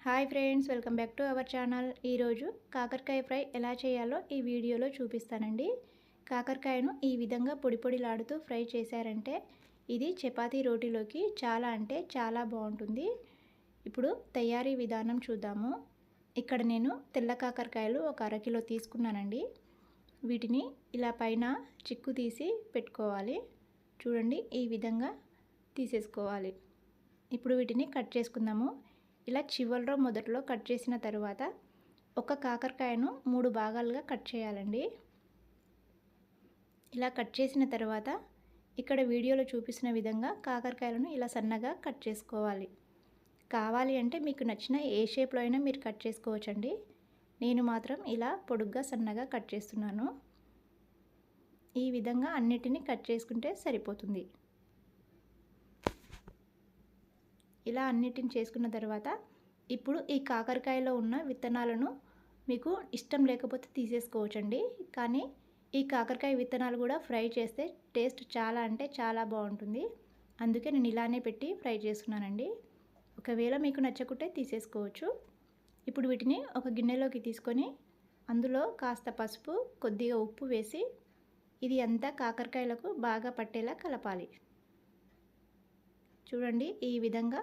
Hi friends, welcome back to our channel. ఈరోజు కాకరకాయ fry ఎలా చేయాలో ఈ వీడియోలో చూపిస్తానండి. కాకరకాయను ఈ విధంగా పొడి పొడిలాడుతూ ఫ్రై చేశారంటే ఇది చపాతీ రోటీలోకి చాలా అంటే చాలా బాగుంటుంది. ఇప్పుడు తయారీ విధానం చూద్దాము. ఇక్కడ నేను తెల్ల కాకరకాయలు ఒక అరకిలో తీసుకున్నానండి. వీటిని ఇలా పైన చిక్కు తీసి పెట్టుకోవాలి. చూడండి, ఈ విధంగా తీసేసుకోవాలి. ఇప్పుడు వీటిని కట్ చేసుకుందాము. ఇలా చివర్లో మొదట్లో కట్ చేసిన తర్వాత ఒక కాకరకాయను 3 భాగాలుగా కట్ చేయాలండి. ఇలా కట్ చేసిన తర్వాత ఇక్కడ వీడియోలో చూపిస్తున్న విధంగా కాకరకాయలను ఇలా సన్నగా కట్ చేసుకోవాలి. కావాలి అంటే మీకు నచ్చిన ఏ షేప్లో అయినా మీరు కట్ చేసుకోవచ్చండి. నేను మాత్రం ఇలా పొడుగ్గా సన్నగా కట్ చేస్తున్నాను. ఈ విధంగా అన్నిటినీ కట్ చేసుకుంటే సరిపోతుంది. ఇలా అన్నిటిని చేసుకున్న తర్వాత ఇప్పుడు ఈ కాకరకాయలో ఉన్న విత్తనాలను మీకు ఇష్టం లేకపోతే తీసేసుకోవచ్చండి. కానీ ఈ కాకరకాయ విత్తనాలు కూడా ఫ్రై చేస్తే టేస్ట్ చాలా అంటే చాలా బాగుంటుంది. అందుకే నేను ఇలానే పెట్టి ఫ్రై చేస్తున్నానండి. ఒకవేళ మీకు నచ్చకుంటే తీసేసుకోవచ్చు. ఇప్పుడు వీటిని ఒక గిన్నెలోకి తీసుకొని అందులో కాస్త పసుపు, కొద్దిగా ఉప్పు వేసి ఇది అంతా కాకరకాయలకు బాగా పట్టేలా కలపాలి. చూడండి, ఈ విధంగా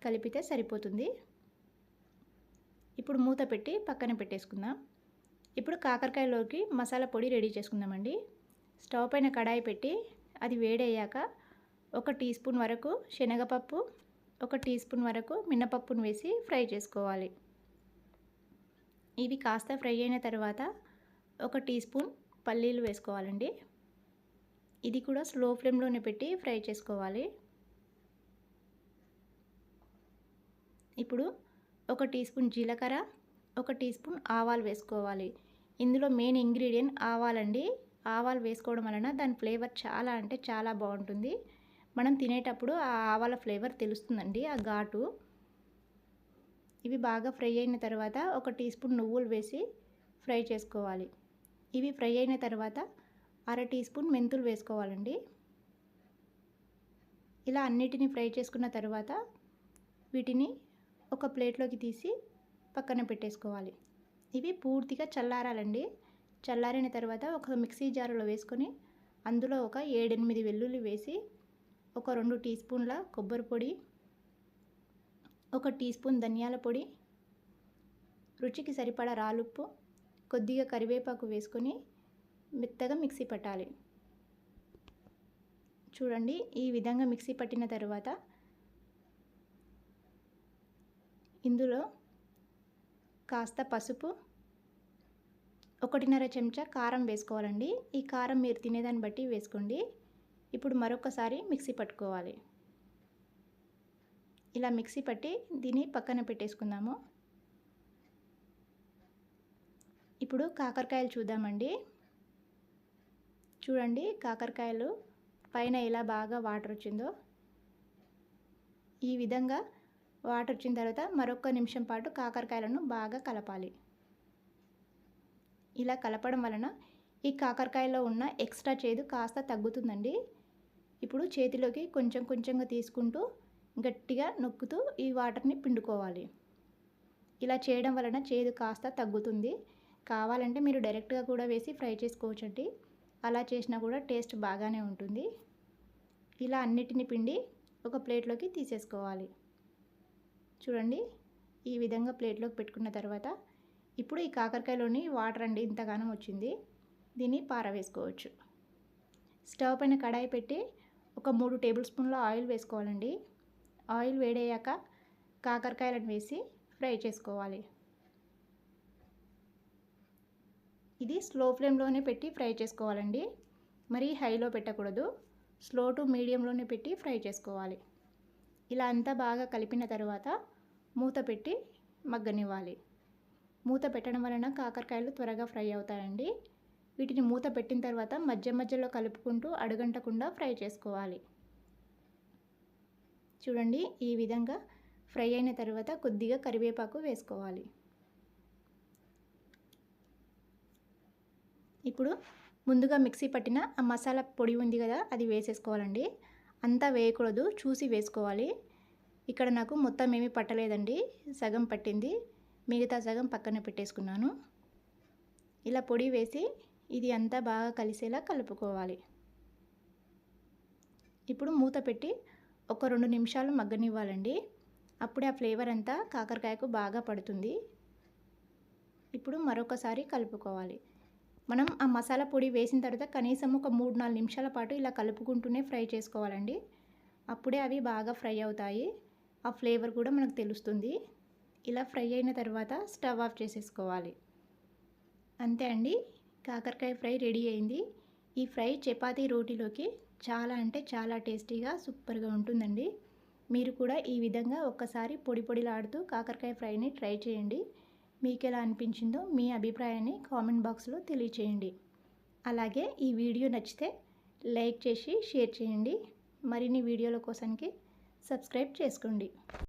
కలిపితే సరిపోతుంది. ఇప్పుడు మూత పెట్టి పక్కన పెట్టేసుకుందాం. ఇప్పుడు కాకరకాయలోకి మసాలా పొడి రెడీ చేసుకుందామండి. స్టవ్ పైన కడాయి పెట్టి అది వేడయ్యాక 1 టీ స్పూన్ వరకు శనగపప్పు, 1 టీ స్పూన్ వరకు మినపప్పును వేసి ఫ్రై చేసుకోవాలి. ఇవి కాస్త ఫ్రై అయిన తర్వాత 1 టీ స్పూన్ పల్లీలు వేసుకోవాలండి. ఇది కూడా స్లో ఫ్లేమ్లోనే పెట్టి ఫ్రై చేసుకోవాలి. ఇప్పుడు 1 టీ స్పూన్ జీలకర్ర, 1 టీ స్పూన్ ఆవాలు వేసుకోవాలి. ఇందులో మెయిన్ ఇంగ్రీడియంట్ ఆవాలండి. ఆవాలు వేసుకోవడం వలన దాని ఫ్లేవర్ చాలా అంటే చాలా బాగుంటుంది. మనం తినేటప్పుడు ఆ ఆవాల ఫ్లేవర్ తెలుస్తుందండి, ఆ ఘాటు. ఇవి బాగా ఫ్రై అయిన తర్వాత 1 టీ స్పూన్ నువ్వులు వేసి ఫ్రై చేసుకోవాలి. ఇవి ఫ్రై అయిన తర్వాత 1/2 టీ స్పూన్ మెంతులు వేసుకోవాలండి. ఇలా అన్నిటిని ఫ్రై చేసుకున్న తర్వాత వీటిని ఒక ప్లేట్లోకి తీసి పక్కన పెట్టేసుకోవాలి. ఇవి పూర్తిగా చల్లారాలండి. చల్లారిన తర్వాత ఒక మిక్సీ జారులో వేసుకొని అందులో ఒక 7-8 వెల్లుల్లి వేసి ఒక 2 టీ స్పూన్ల కొబ్బరి పొడి, 1 టీ స్పూన్ ధనియాల పొడి, రుచికి సరిపడా రాలుప్పు, కొద్దిగా కరివేపాకు వేసుకొని మెత్తగా మిక్సీ పట్టాలి. చూడండి, ఈ విధంగా మిక్సీ పట్టిన తర్వాత ఇందులో కాస్త పసుపు, 1.5 చెంచా కారం వేసుకోవాలండి. ఈ కారం మీరు తినేదాన్ని బట్టి వేసుకోండి. ఇప్పుడు మరొకసారి మిక్సీ పట్టుకోవాలి. ఇలా మిక్సీ పట్టి దీన్ని పక్కన పెట్టేసుకుందాము. ఇప్పుడు కాకరకాయలు చూద్దామండి. చూడండి, కాకరకాయలు పైన ఎలా బాగా వాటర్ వచ్చిందో. ఈ విధంగా వాటర్ వచ్చిన తర్వాత మరొక నిమిషం పాటు కాకరకాయలను బాగా కలపాలి. ఇలా కలపడం వలన ఈ కాకరకాయలో ఉన్న ఎక్స్ట్రా చేదు కాస్త తగ్గుతుందండి. ఇప్పుడు చేతిలోకి కొంచెం కొంచెంగా తీసుకుంటూ గట్టిగా నొక్కుతూ ఈ వాటర్ని పిండుకోవాలి. ఇలా చేయడం వలన చేదు కాస్త తగ్గుతుంది. కావాలంటే మీరు డైరెక్ట్గా కూడా వేసి ఫ్రై చేసుకోవచ్చండి. అలా చేసినా కూడా టేస్ట్ బాగానే ఉంటుంది. ఇలా అన్నిటిని పిండి ఒక ప్లేట్లోకి తీసేసుకోవాలి. చూడండి, ఈ విధంగా ప్లేట్లోకి పెట్టుకున్న తర్వాత ఇప్పుడు ఈ కాకరకాయలోని వాటర్ అండి ఇంతగానం వచ్చింది. దీన్ని పారవేసుకోవచ్చు. స్టవ్ పైన కడాయి పెట్టి ఒక 3 టేబుల్ స్పూన్ల ఆయిల్ వేసుకోవాలండి. ఆయిల్ వేడయ్యాక కాకరకాయలను వేసి ఫ్రై చేసుకోవాలి. ఇది స్లో ఫ్లేమ్లోనే పెట్టి ఫ్రై చేసుకోవాలండి. మరి హైలో పెట్టకూడదు. స్లో టు మీడియంలోనే పెట్టి ఫ్రై చేసుకోవాలి. ఇలా అంతా బాగా కలిపిన తర్వాత మూత పెట్టి మగ్గనివ్వాలి. మూత పెట్టడం వలన కాకరకాయలు త్వరగా ఫ్రై అవుతాయండి. వీటిని మూత పెట్టిన తర్వాత మధ్య మధ్యలో కలుపుకుంటూ అడుగంటకుండా ఫ్రై చేసుకోవాలి. చూడండి, ఈ విధంగా ఫ్రై అయిన తర్వాత కొద్దిగా కరివేపాకు వేసుకోవాలి. ఇప్పుడు ముందుగా మిక్సీ పట్టిన ఆ మసాలా పొడి ఉంది కదా, అది వేసేసుకోవాలండి. అంతా వేయకూడదు, చూసి వేసుకోవాలి. ఇక్కడ నాకు మొత్తం ఏమీ పట్టలేదండి, సగం పట్టింది, మిగతా సగం పక్కన పెట్టేసుకున్నాను. ఇలా పొడి వేసి ఇది అంతా బాగా కలిసేలా కలుపుకోవాలి. ఇప్పుడు మూత పెట్టి ఒక 2 నిమిషాలు మగ్గనివ్వాలండి. అప్పుడే ఆ ఫ్లేవర్ అంతా కాకరకాయకు బాగా పడుతుంది. ఇప్పుడు మరొకసారి కలుపుకోవాలి. మనం ఆ మసాలా పొడి వేసిన తర్వాత కనీసం ఒక 3-4 నిమిషాల పాటు ఇలా కలుపుకుంటూనే ఫ్రై చేసుకోవాలండి. అప్పుడే అవి బాగా ఫ్రై అవుతాయి, ఆ ఫ్లేవర్ కూడా మనకు తెలుస్తుంది. ఇలా ఫ్రై అయిన తర్వాత స్టవ్ ఆఫ్ చేసేసుకోవాలి. అంతే అండి, కాకరకాయ ఫ్రై రెడీ అయింది. ఈ ఫ్రై చపాతీ రోటీలోకి చాలా అంటే చాలా టేస్టీగా సూపర్గా ఉంటుందండి. మీరు కూడా ఈ విధంగా ఒక్కసారి పొడి పొడిలాడుతూ కాకరకాయ ఫ్రైని ట్రై చేయండి. మీకు ఎలా అనిపించిందో మీ అభిప్రాయాన్ని కామెంట్ బాక్స్లో తెలియచేయండి. అలాగే ఈ వీడియో నచ్చితే లైక్ చేసి షేర్ చేయండి. మరిన్ని వీడియోల కోసానికి సబ్స్క్రైబ్ చేసుకోండి.